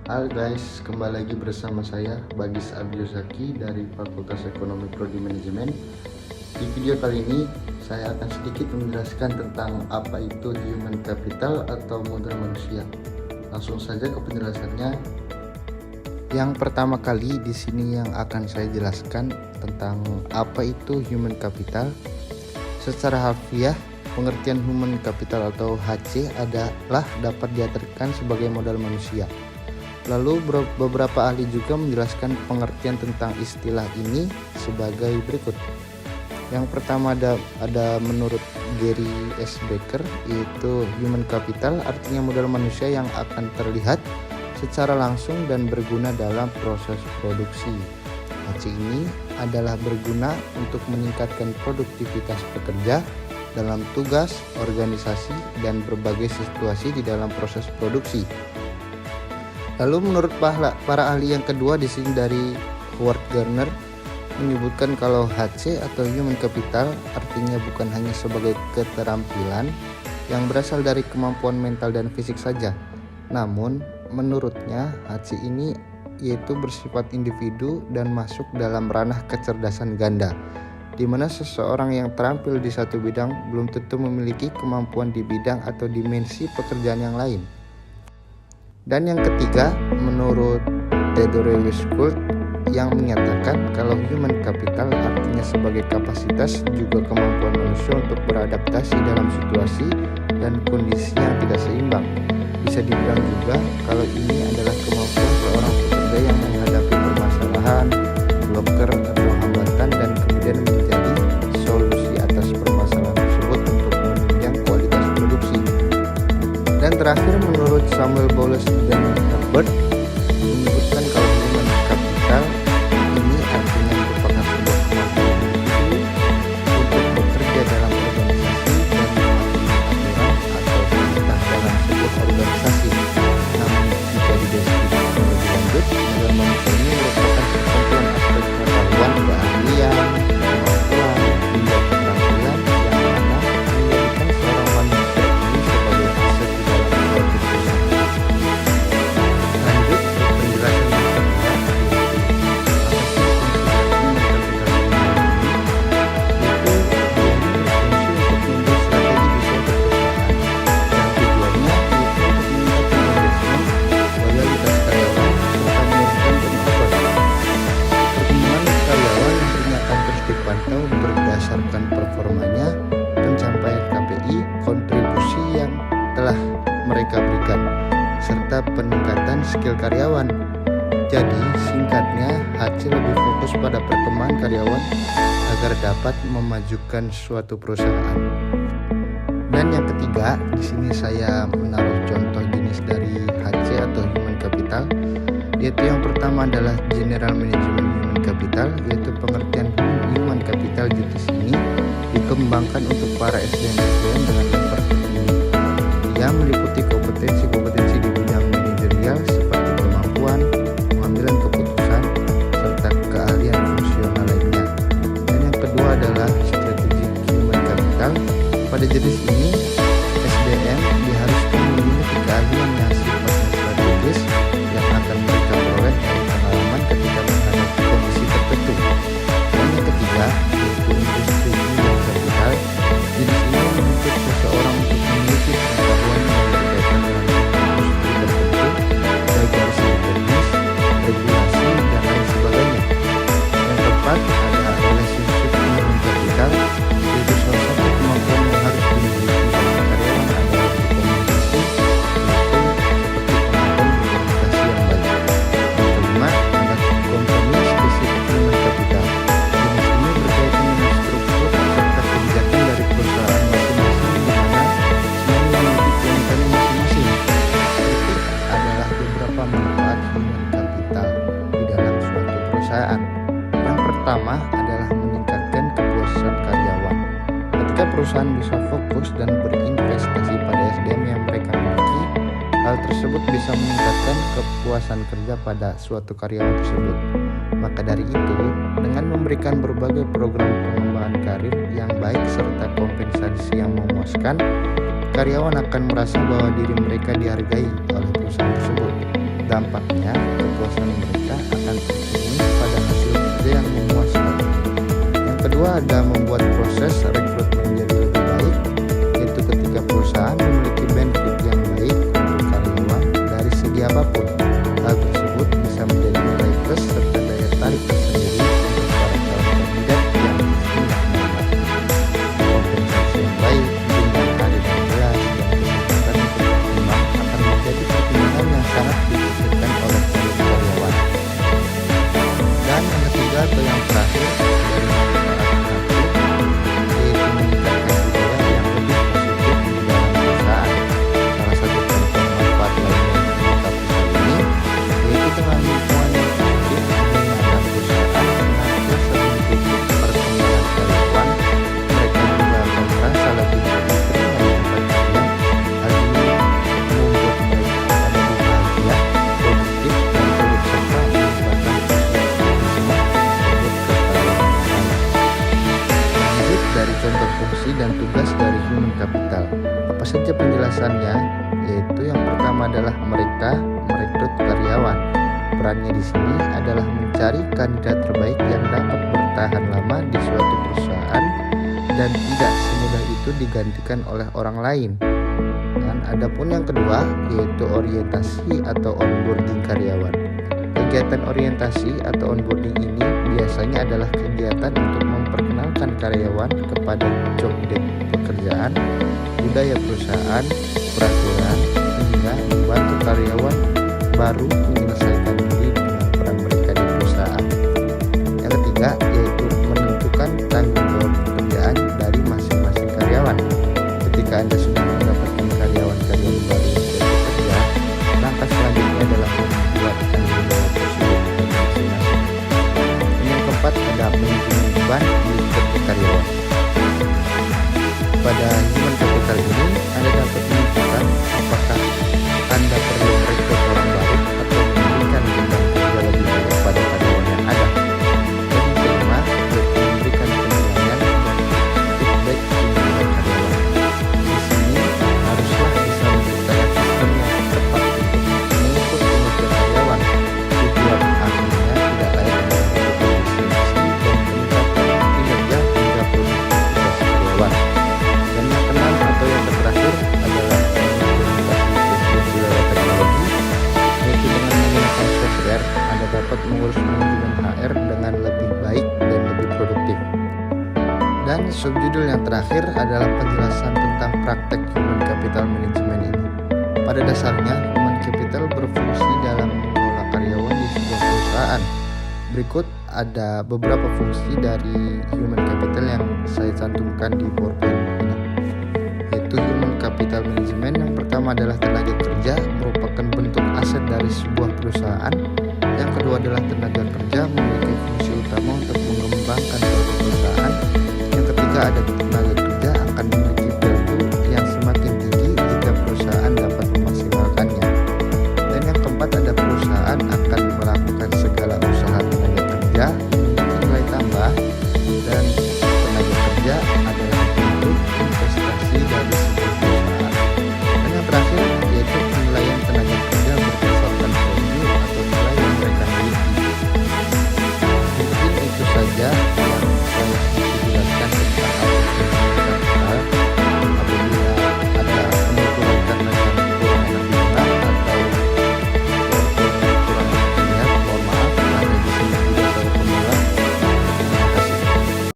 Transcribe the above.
Halo guys, kembali lagi bersama saya Bagis Abdiosaki dari Fakultas Ekonomi Prodi Manajemen. Di video kali ini saya akan sedikit menjelaskan tentang apa itu human capital atau modal manusia. Langsung saja ke penjelasannya. Yang pertama kali di sini yang akan saya jelaskan tentang apa itu human capital. Secara harfiah, pengertian human capital atau HC adalah dapat diartikan sebagai modal manusia. Lalu beberapa ahli juga menjelaskan pengertian tentang istilah ini sebagai berikut. Yang pertama ada menurut Gary S. Becker, yaitu human capital artinya modal manusia yang akan terlihat secara langsung dan berguna dalam proses produksi. HC ini adalah berguna untuk meningkatkan produktivitas pekerja dalam tugas, organisasi, dan berbagai situasi di dalam proses produksi. Lalu menurut para ahli yang kedua di sini dari Howard Gardner menyebutkan kalau HC atau human capital artinya bukan hanya sebagai keterampilan yang berasal dari kemampuan mental dan fisik saja. Namun menurutnya HC ini yaitu bersifat individu dan masuk dalam ranah kecerdasan ganda, di mana seseorang yang terampil di satu bidang belum tentu memiliki kemampuan di bidang atau dimensi pekerjaan yang lain. Dan yang ketiga, menurut Theodore Westcott yang menyatakan kalau human capital artinya sebagai kapasitas juga kemampuan manusia untuk beradaptasi dalam situasi dan kondisi yang tidak seimbang. Bisa dibilang juga kalau ini adalah kemampuan seorang pekerja yang menghadapi permasalahan, blocker atau hambatan dan kemudian menjadi solusi atas permasalahan tersebut untuk menunjang kualitas produksi. Dan terakhir menurut Samuel Bowles dan Herbert menyebutkan kalau human capital ini artinya merupakan sebuah kemampuan individu untuk bekerja dalam organisasi dan mematuhi aturan atau perintah dalam sebuah organisasi. Namun jika dideskripsikan lebih lanjut, modal manusia ini merupakan sekumpulan aspek pengetahuan, keahlian, kemampuan, hingga keterampilan yang mana menjadikan seorang manusia ini sebagai aset di dalam suatu perusahaan. Lanjut ke penjelasan yang kedua, dipantau berdasarkan performanya, pencapaian KPI, kontribusi yang telah mereka berikan, serta peningkatan skill karyawan. Jadi singkatnya, HC lebih fokus pada perkembangan karyawan agar dapat memajukan suatu perusahaan. Dan yang ketiga, di sini saya menaruh contoh jenis dari HC atau human capital, yaitu yang pertama adalah general management human capital, yaitu pengertian human capital jenis ini dikembangkan untuk para SDM dengan level tertinggi. Ia meliputi kompetensi di bidang manajerial seperti kemampuan pengambilan keputusan serta keahlian fungsional lainnya. Dan yang kedua adalah strategic human capital. Pada jenis ini SDM diharuskan memiliki keahlian yang sifatnya strategis yang akan mereka peroleh dari pengalaman ketika menghadapi kondisi tertentu. Dan yang ketiga yaitu industri human capital. Jenis ini menuntut seseorang untuk memiliki pengetahuan yang berkaitan dengan industri tertentu, baik dari segi teknis, regulasi, dan lain sebagainya. Yang keempat ada relationship human capital, yaitu salah satu kemampuan yang harus dimiliki oleh karyawan adalah berkomunikasi, seperti kemampuan berkomunikasi yang baik. Yang kelima ada company specific human capital. Jenis ini berkaitan dengan struktur serta kebijakan dari perusahaan masing-masing, di mana semua memiliki keunikannya masing-masing. Berikut adalah beberapa manfaat human capital di dalam suatu perusahaan. Yang pertama adalah meningkatkan kepuasan karyawan. Ketika perusahaan bisa fokus dan berinvestasi pada SDM yang mereka miliki, hal tersebut bisa meningkatkan kepuasan kerja pada suatu karyawan tersebut. Maka dari itu, dengan memberikan berbagai program pengembangan karir yang baik serta kompensasi yang memuaskan, karyawan akan merasa bahwa diri mereka dihargai oleh perusahaan tersebut. Dampaknya, kepuasan mereka akan tercermin pada hasil kerja yang memuaskan. Yang kedua ada membuat proses rekrutmen menjadi lebih baik, yaitu ketika perusahaan memiliki benefit yang baik untuk karyawan dari segi apapun. Hal tersebut bisa menjadi nilai plus serta daya tarik tersendiri untuk para calon kandidat yang sudah melamar. Kompensasi yang baik, jenjang karir yang jelas, dan kesempatan untuk berkembang akan menjadi pertimbangan yang sangat dipikirkan oleh calon karyawan. Dan yang ketiga atau yang terakhir dari manfaat terakhir, yaitu meningkatkan budaya yang lebih positif di dalam perusahaan. Salah satu contoh manfaat lainnya dari kapital ini yaitu dengan lingkungan yang positif menyenangkan perusahaan mengatur sedikit perkembangan karyawan. Mereka juga akan merasa lebih diterima di tempat kerja. Hal ini membuat mereka akan lebih bahagia, produktif, dan turut serta meningkatkan profesionalisme tersebut ke karyawan. Lanjut dari contoh fungsi dan tugas dari human capital. Apa saja penjelasannya? Yaitu yang pertama adalah mereka merekrut karyawan. Perannya di sini adalah mencari kandidat terbaik yang dapat bertahan lama di suatu perusahaan dan tidak semudah itu digantikan oleh orang lain. Dan adapun yang kedua yaitu orientasi atau onboarding karyawan. Kegiatan orientasi atau onboarding ini biasanya adalah kegiatan untuk memperkenalkan karyawan kepada job desk pekerjaan, budaya perusahaan, peraturan, hingga membantu karyawan baru menyelesaikan diri dengan peran mereka di perusahaan. Yang ketiga yaitu menentukan tanggung jawab pekerjaan dari masing-masing karyawan. Ketika Anda sudah mendapatkan karyawan-karyawan baru yang siap bekerja, langkah selanjutnya adalah membuat tanggung jawab tersebut masing-masing. Dan yang keempat ada manajemen beban di kerja karyawan. Pada human capital ini, Anda dapat menentukan apakah Anda perlu merekrut orang baru atau memberikan beban kerja lebih banyak pada karyawan yang ada. Dan yang kelima, yaitu memberikan penilaian dan feedback kepada karyawan. Di sini haruslah bisa menciptakan sistem yang tepat untuk mengukur kinerja karyawan. Tujuan akhirnya tidak lain adalah untuk efisiensi dan meningkatkan kinerja hingga produktivitas karyawan. Dan yang keenam atau yang terakhir adalah implementasi lewat teknologi, yaitu dengan menggunakan software Anda dapat mengurus manajemen HR dengan lebih baik dan lebih produktif. Dan subjudul yang terakhir adalah penjelasan tentang praktek human capital management ini. Pada dasarnya, human capital berfungsi dalam mengelola karyawan di sebuah perusahaan. Berikut ada beberapa fungsi dari human capital yang saya cantumkan di PowerPoint ini. Yaitu human capital management yang pertama adalah tenaga kerja merupakan bentuk aset dari sebuah perusahaan. Yang kedua adalah tenaga kerja memiliki fungsi utama untuk mengembangkan suatu perusahaan. Yang ketiga ada